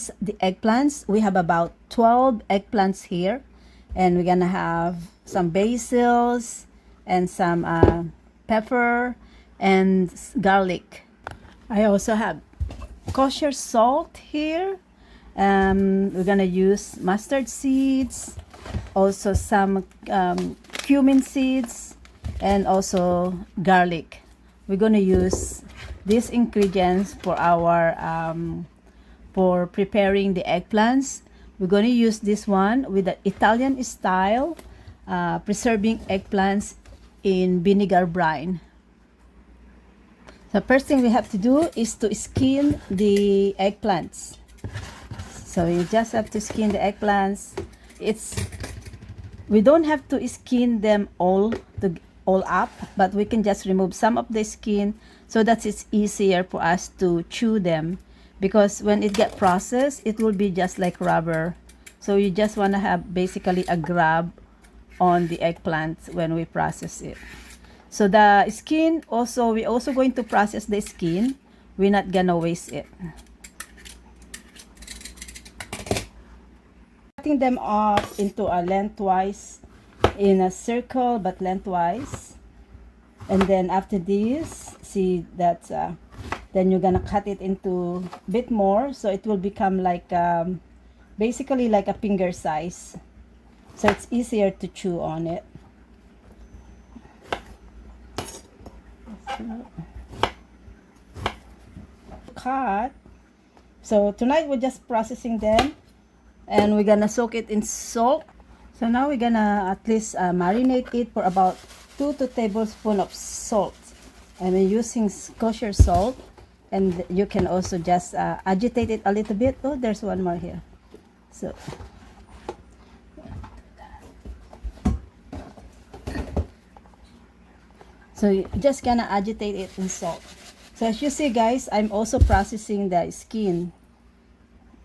process the eggplants. We have about 12 eggplants here, and we're gonna have some basils and some pepper and garlic. I also have kosher salt here. We're gonna use mustard seeds, also some cumin seeds, and also garlic. We're gonna use these ingredients for our for preparing the eggplants. We're gonna use this one with the Italian style preserving eggplants in vinegar brine. The first thing we have to do is to skin the eggplants. So you just have to skin the eggplants. We don't have to skin them all up, but we can just remove some of the skin so that it's easier for us to chew them, because when it get processed, it will be just like rubber. So you just want to have basically a grab on the eggplant when we process it. So the skin also, we're also going to process the skin. We're not gonna waste it. Cutting them off into a lengthwise, in a circle but lengthwise. And then after this, see that then you're gonna cut it into a bit more, so it will become like basically like a finger size, so it's easier to chew on it. Cut. So tonight we're just processing them, and we're gonna soak it in salt. So now we're gonna at least marinate it for about 2 tablespoons of salt, and we're using kosher salt. And you can also just agitate it a little bit. Oh, there's one more here. So you're just gonna agitate it in salt. So as you see, guys, I'm also processing the skin,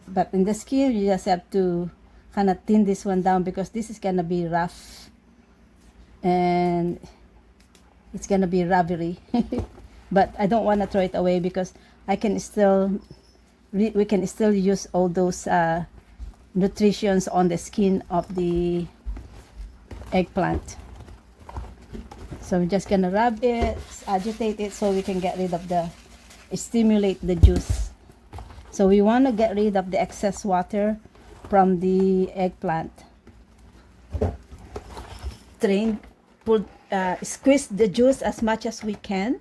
but in the skin you just have to kind of thin this one down, because this is gonna be rough and it's gonna be rubbery. But I don't want to throw it away, because we can still use all those nutrients on the skin of the eggplant. So we're just gonna rub it, agitate it, so we can get rid of stimulate the juice. So we want to get rid of the excess water from the eggplant. Squeeze the juice as much as we can.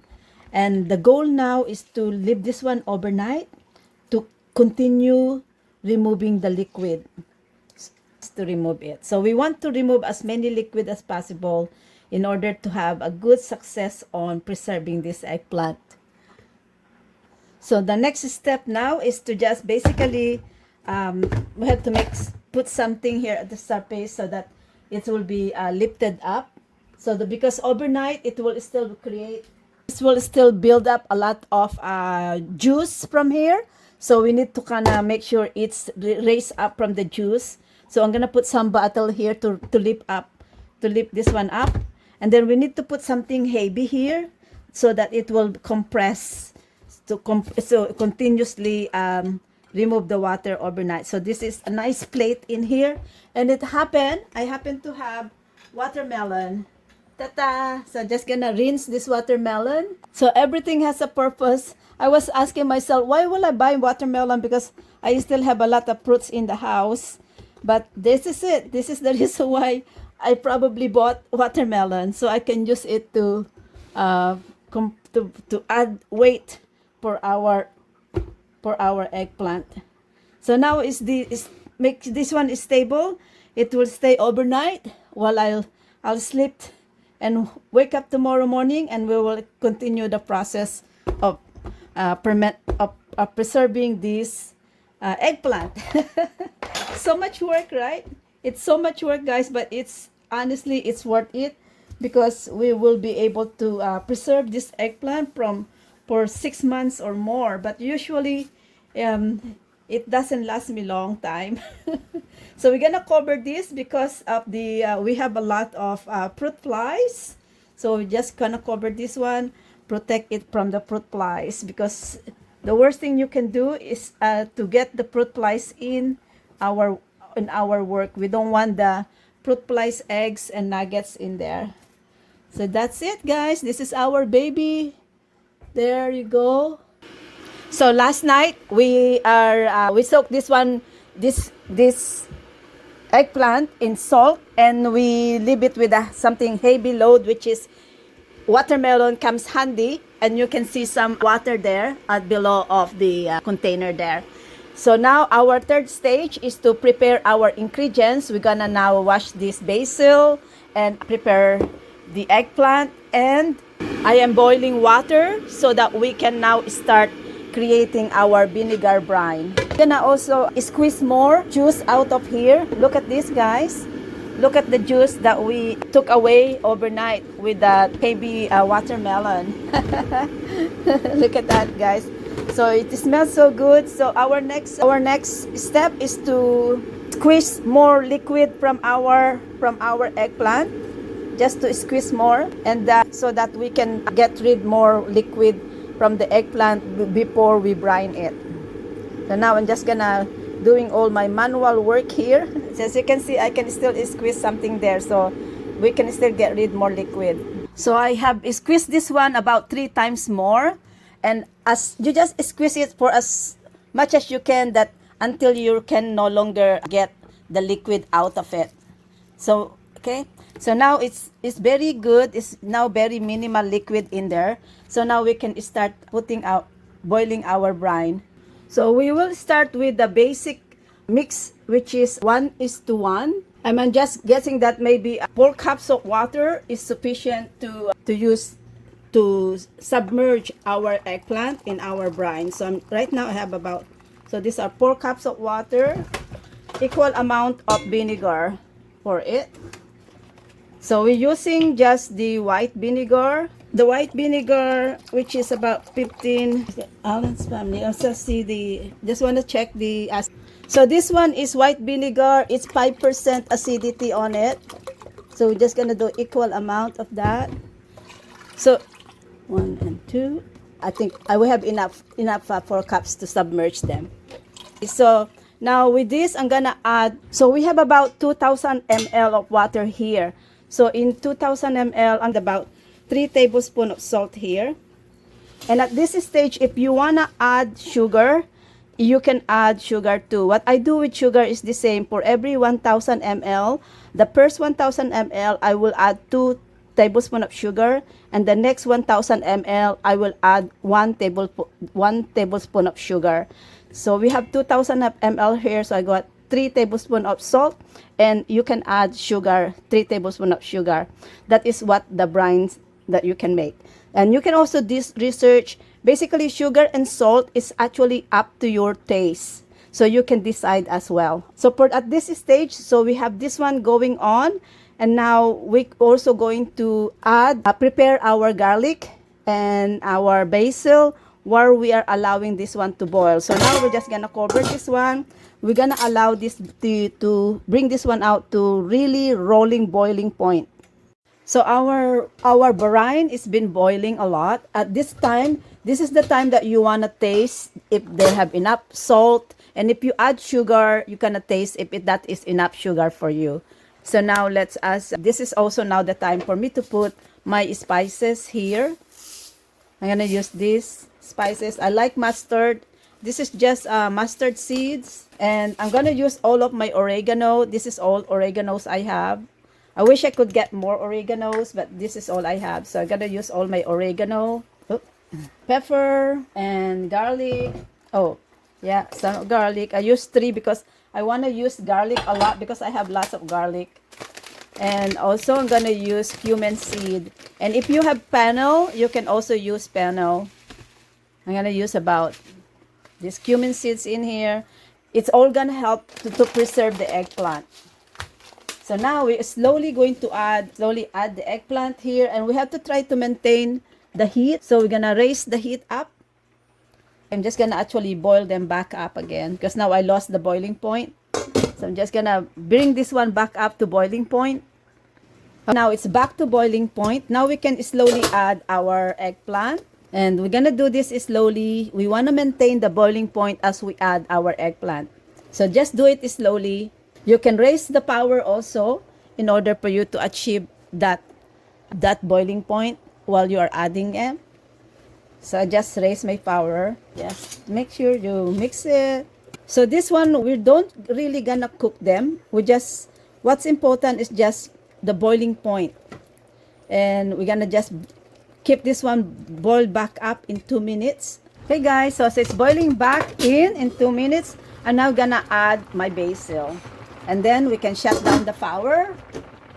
And the goal now is to leave this one overnight to continue removing the liquid, to remove it. So we want to remove as many liquid as possible in order to have a good success on preserving this eggplant. So the next step now is to just basically we have to put something here at the surface so that it will be lifted up. So because overnight it will still build up a lot of juice from here. So we need to kind of make sure it's raised up from the juice. So I'm gonna put some bottle here to lift this one up, and then we need to put something heavy here so that it will compress so continuously remove the water overnight. So this is a nice plate in here, and I happen to have watermelon. Ta-ta! So just gonna rinse this watermelon. So everything has a purpose. I was asking myself, why will I buy watermelon? Because I still have a lot of fruits in the house. But this is it. This is the reason why I probably bought watermelon, so I can use it to add weight for our eggplant. So now make this one is stable. It will stay overnight while I'll sleep and wake up tomorrow morning, and we will continue the process of preserving this eggplant. So much work, right? It's so much work, guys, but honestly it's worth it, because we will be able to preserve this eggplant for 6 months or more. But usually it doesn't last me long time. So we're gonna cover this because of we have a lot of fruit flies. So we're just gonna cover this one, protect it from the fruit flies, because The worst thing you can do is to get the fruit flies our in our work. We don't want the fruit flies, eggs, and nuggets in there. So that's it, guys. This is our baby. There you go. So last night we soaked this eggplant in salt, and we leave it with something heavy load, which is watermelon comes handy, and you can see some water there at below of the container there. So now our third stage is to prepare our ingredients. We're gonna now wash this basil and prepare the eggplant, and I am boiling water so that we can now start creating our vinegar brine. We're gonna also squeeze more juice out of here. Look at this, guys. Look at the juice that we took away overnight with the baby watermelon. Look at that, guys. So it smells so good. So our next step is to squeeze more liquid from our eggplant, just to squeeze more, and so that we can get rid more liquid from the eggplant before we brine it. So now I'm just gonna doing all my manual work here. So as you can see, I can still squeeze something there, so we can still get rid more liquid. So I have squeezed this one about 3 times more, and as you just squeeze it for as much as you can, that until you can no longer get the liquid out of it. So okay, so now it's very good. It's now very minimal liquid in there. So now we can start boiling our brine. So we will start with the basic mix, which is 1:1. I'm just guessing that maybe 4 cups of water is sufficient to use to submerge our eggplant in our brine. So right now I have so these are 4 cups of water, equal amount of vinegar for it. So we're using just the white vinegar. The white vinegar, which is about 15. Alan's family. Also see just want to check the acid. So this one is white vinegar. It's 5% acidity on it. So we're just gonna do equal amount of that. So 1 and 2. I think I will have enough 4 cups to submerge them. So now with this, I'm gonna add. So we have about 2,000 ml of water here. So in 2,000 ml, and about 3 tablespoons of salt here. And at this stage, if you wanna add sugar, you can add sugar too. What I do with sugar is the same. For every 1,000 ml, the first 1,000 ml, I will add 2 tablespoons of sugar, and the next 1,000 ml, I will add 1 tablespoon of sugar. So we have 2,000 ml here, so I got 3 tablespoons of salt, and you can add sugar, 3 tablespoons of sugar. That is what the brines that you can make. And you can also research. Basically, sugar and salt is actually up to your taste, so you can decide as well. So at this stage, so we have this one going on, and now we also going to prepare our garlic and our basil while we are allowing this one to boil. So now we're just gonna cover this one. We're gonna allow this to bring this one out to really rolling boiling point. So our brine has been boiling a lot. At this time, this is the time that you wanna taste if they have enough salt, and if you add sugar, you can taste if that is enough sugar for you. So now this is also now the time for me to put my spices here. I'm gonna use these spices. I like mustard. This is just mustard seeds, and I'm gonna use all of my oregano. This is all oreganos I have. I wish I could get more oreganos, but this is all I have. So I'm gonna use all my oregano, pepper, and garlic. Oh, yeah, some garlic. I use 3 because I want to use garlic a lot because I have lots of garlic. And also I'm gonna use cumin seed. And if you have fennel, you can also use fennel. I'm gonna use about these cumin seeds in here. It's all gonna help to preserve the eggplant. So now we're slowly going to add the eggplant here, and we have to try to maintain the heat. So we're gonna raise the heat up. I'm just gonna actually boil them back up again because now I lost the boiling point. So I'm just gonna bring this one back up to boiling point. Now it's back to boiling point. Now we can slowly add our eggplant. And we're gonna do this slowly. We want to maintain the boiling point as we add our eggplant. So just do it slowly. You can raise the power also in order for you to achieve that boiling point while you are adding it. So I just raise my power. Just make sure you mix it. So this one, we don't really gonna cook them. What's important is just the boiling point. And we're gonna just keep this one boiled back up in 2 minutes. Okay guys, so it's boiling back in 2 minutes. I'm now gonna add my basil. And then we can shut down the power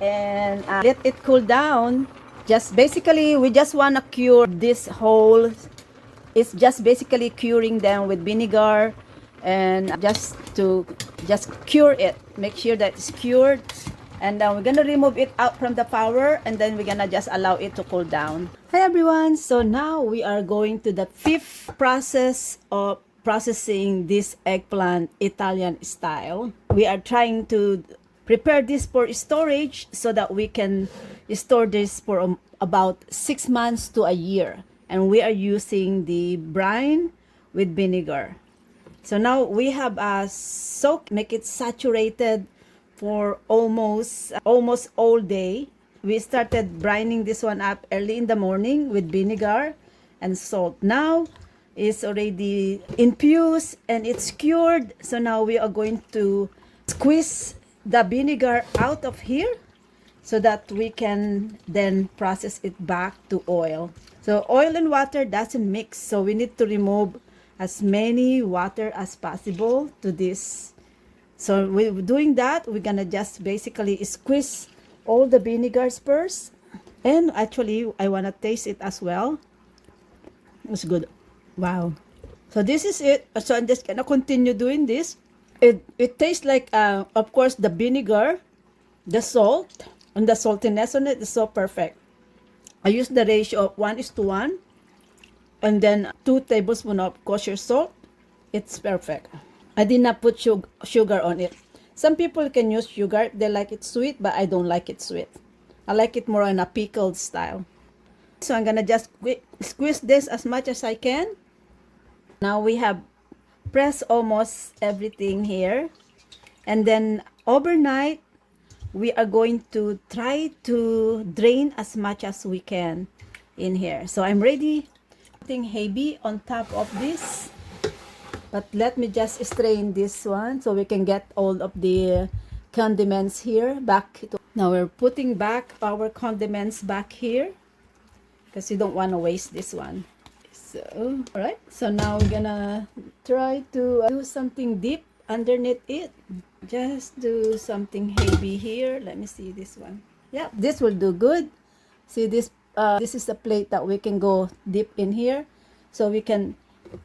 and let it cool down. Just basically, we just wanna cure this whole, it's just basically curing them with vinegar and just cure it. Make sure that it's cured. And then we're gonna remove it out from the power, and then we're gonna just allow it to cool down. Hi everyone, so now we are going to the 5th process of processing this eggplant Italian style. We are trying to prepare this for storage so that we can store this for about 6 months to a year. And we are using the brine with vinegar. So now we have make it saturated for almost all day. We started brining this one up early in the morning with vinegar and salt. Now it's already infused and it's cured. So now we are going to squeeze the vinegar out of here so that we can then process it back to oil. So oil and water doesn't mix, so we need to remove as many water as possible to this. So we're doing that. We're gonna just basically squeeze all the vinegars first. And actually, I wanna taste it as well. It's good. Wow. So this is it. So I'm just gonna continue doing this. It tastes like, of course, the vinegar, the salt, and the saltiness on it is so perfect. I use the ratio of 1:1, and then 2 tablespoons of kosher salt. It's perfect. I did not put sugar on it. Some people can use sugar. They like it sweet, but I don't like it sweet. I like it more in a pickled style. So I'm gonna just squeeze this as much as I can. Now we have pressed almost everything here. And then overnight, we are going to try to drain as much as we can in here. So I'm ready. Something heavy on top of this. But let me just strain this one so we can get all of the condiments here back. Now we're putting back our condiments back here because you don't want to waste this one. So, all right. So now we're gonna try to do something deep underneath it. Just do something heavy here. Let me see this one. Yeah, this will do good. See this. This is a plate that we can go deep in here, so we can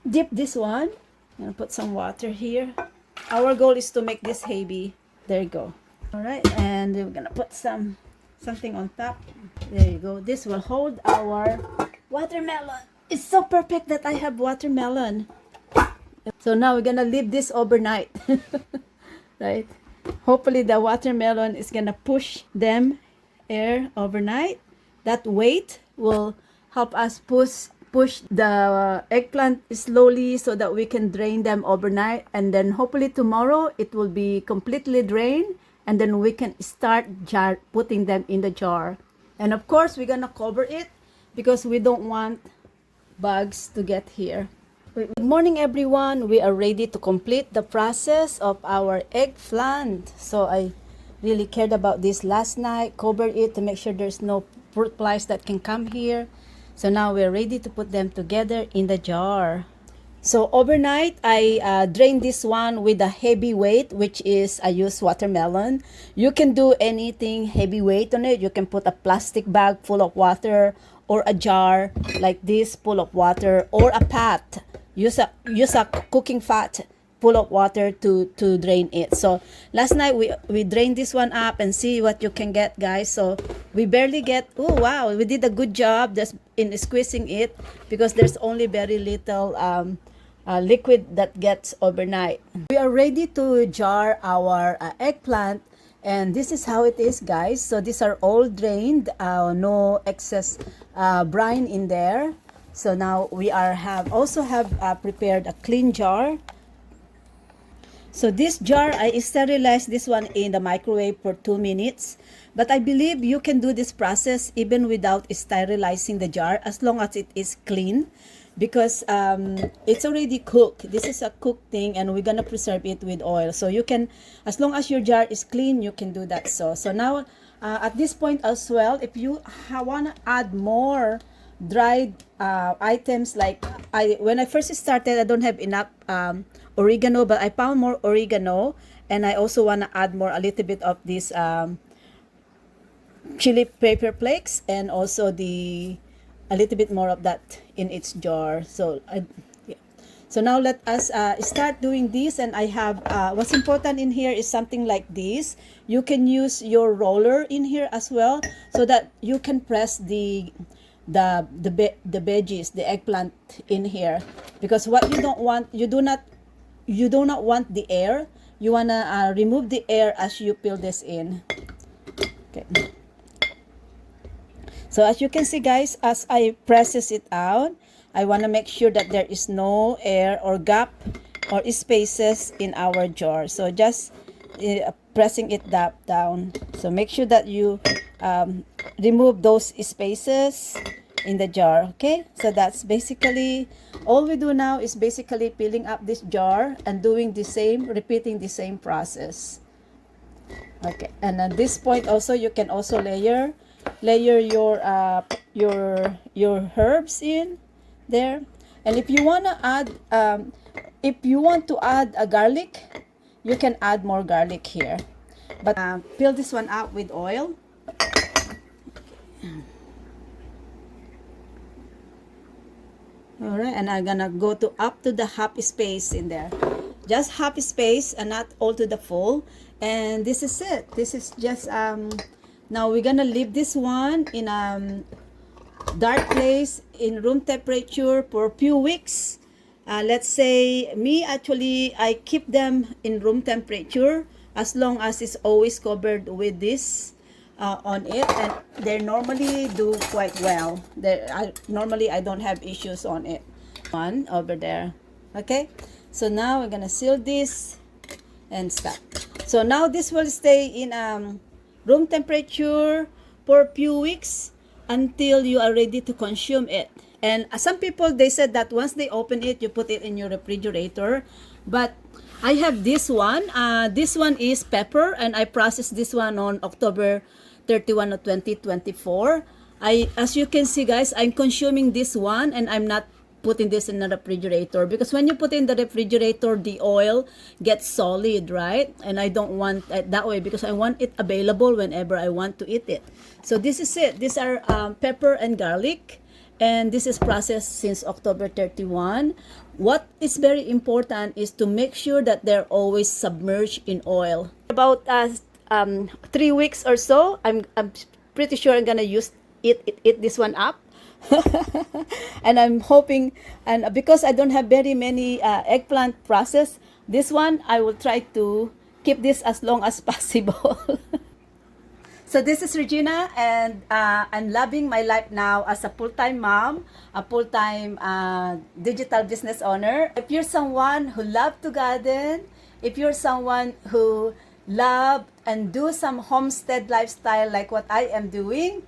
dip this one. I'm gonna put some water here. Our goal is to make this heavy. There you go. All right, and we're gonna put something on top. There you go. This will hold our watermelon. It's so perfect that I have watermelon. So now we're gonna leave this overnight. Right? Hopefully the watermelon is gonna push them air overnight. That weight will help us push the eggplant slowly so that we can drain them overnight, and then hopefully tomorrow it will be completely drained, and then we can start putting them in the jar. And of course we're gonna cover it because we don't want bugs to get here. Good morning everyone. We are ready to complete the process of our eggplant. So I really cared about this last night, covered it to make sure there's no fruit flies that can come here. So now we're ready to put them together in the jar. So overnight, I drained this one with a heavy weight, which is I use watermelon. You can do anything heavy weight on it. You can put a plastic bag full of water or a jar like this full of water, or a pot. Use a cooking pot full of water to drain it. So last night we drained this one up, and see what you can get, guys. So we barely get, oh wow, we did a good job just in squeezing it because there's only very little liquid that gets overnight. We are ready to jar our eggplant, and this is how it is, guys. So these are all drained, no excess brine in there. So now we have prepared a clean jar. So this jar, I sterilized this one in the microwave for 2 minutes. But I believe you can do this process even without sterilizing the jar as long as it is clean, because it's already cooked. This is a cooked thing and we're gonna preserve it with oil. So you can, as long as your jar is clean, you can do that. So now at this point as well, if you wanna add more dried items, like when I first started, I don't have enough oregano, but I found more oregano, and I also want to add more, a little bit of this chili pepper flakes, and also a little bit more of that in its jar. So yeah. So now let us start doing this. And I have what's important in here is something like this. You can use your roller in here as well, so that you can press the veggies, the eggplant in here, because what you don't want, you do not want the air. You wanna remove the air as you peel this in. Okay. So as you can see, guys, as I presses it out, I want to make sure that there is no air or gap or spaces in our jar. So just pressing it down. So make sure that you remove those spaces in the jar. Okay, so that's basically all we do now, is basically peeling up this jar and doing the same, repeating the same process. Okay, and at this point also, you can also layer your herbs in there. And if you want to add a garlic, you can add more garlic here, but peel this one out with oil. All right, and I'm gonna go up to the half space in there, just half space and not all to the full. And this is it. This is just now we're gonna leave this one in dark place in room temperature for a few weeks. Let's say actually I keep them in room temperature as long as it's always covered with this on it, and they normally do quite well. Normally I don't have issues on it. One over there. Okay, so now we're gonna seal this and stop. So now this will stay in room temperature for a few weeks until you are ready to consume it. And some people, they said that once they open it, you put it in your refrigerator. But I have this one. This one is pepper, and I processed this one on October 31 of 2024. As you can see, guys, I'm consuming this one, and I'm not putting this in the refrigerator, because when you put in the refrigerator, the oil gets solid, right? And I don't want it that way, because I want it available whenever I want to eat it. So this is it. These are pepper and garlic, and this is processed since October 31. What is very important is to make sure that they're always submerged in oil. About 3 weeks or so, I'm pretty sure I'm gonna eat this one up. And I'm hoping, and because I don't have very many eggplant process, this one I will try to keep this as long as possible. So this is Regina, and I'm loving my life now as a full-time mom, a full-time digital business owner. If you're someone who loves to garden, if you're someone who love and do some homestead lifestyle like what I am doing,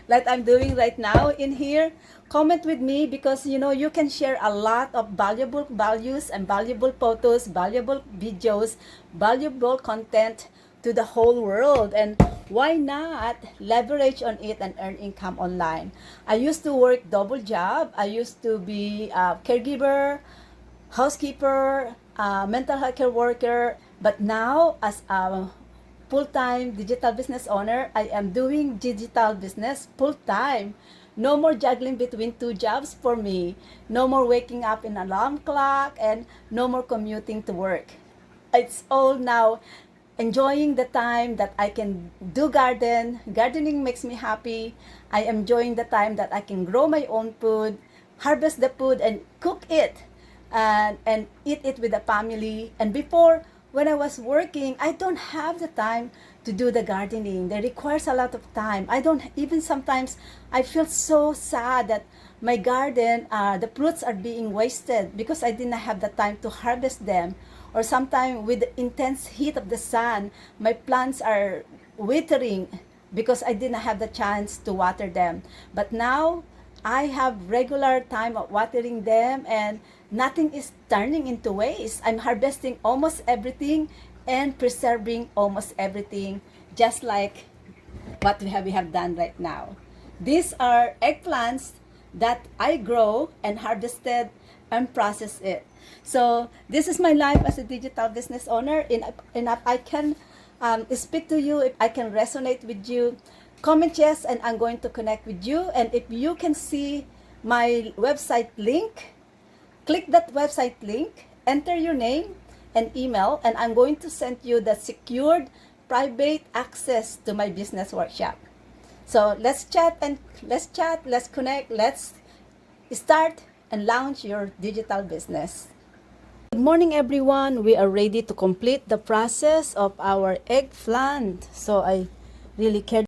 like I'm doing right now in here, comment with me, because you can share a lot of valuable values and valuable photos, valuable videos, valuable content to the whole world. And why not leverage on it and earn income online? I used to work double job. I used to be a caregiver, housekeeper, mental health care worker, but now as a full-time digital business owner, I am doing digital business full-time. No more juggling between 2 jobs for me. No more waking up in an alarm clock, and no more commuting to work. It's all now enjoying the time that I can do garden. Gardening makes me happy. I am enjoying the time that I can grow my own food, harvest the food, and cook it, and eat it with the family. And before, when I was working, I don't have the time to do the gardening. That requires a lot of time. I don't even, sometimes I feel so sad that my garden, the fruits are being wasted because I didn't have the time to harvest them. Or sometimes with the intense heat of the sun, my plants are withering because I didn't have the chance to water them. But now I have regular time of watering them, and nothing is turning into waste. I'm harvesting almost everything and preserving almost everything, just like what we have done right now. These are eggplants that I grow and harvested and process it. So this is my life as a digital business owner. If I can speak to you, if I can resonate with you, comment yes, and I'm going to connect with you. And if you can see my website link, click that website link, enter your name and email, and I'm going to send you the secured private access to my business workshop. So let's chat, let's connect, let's start and launch your digital business. Good morning, everyone. We are ready to complete the process of our eggplant. So I really cared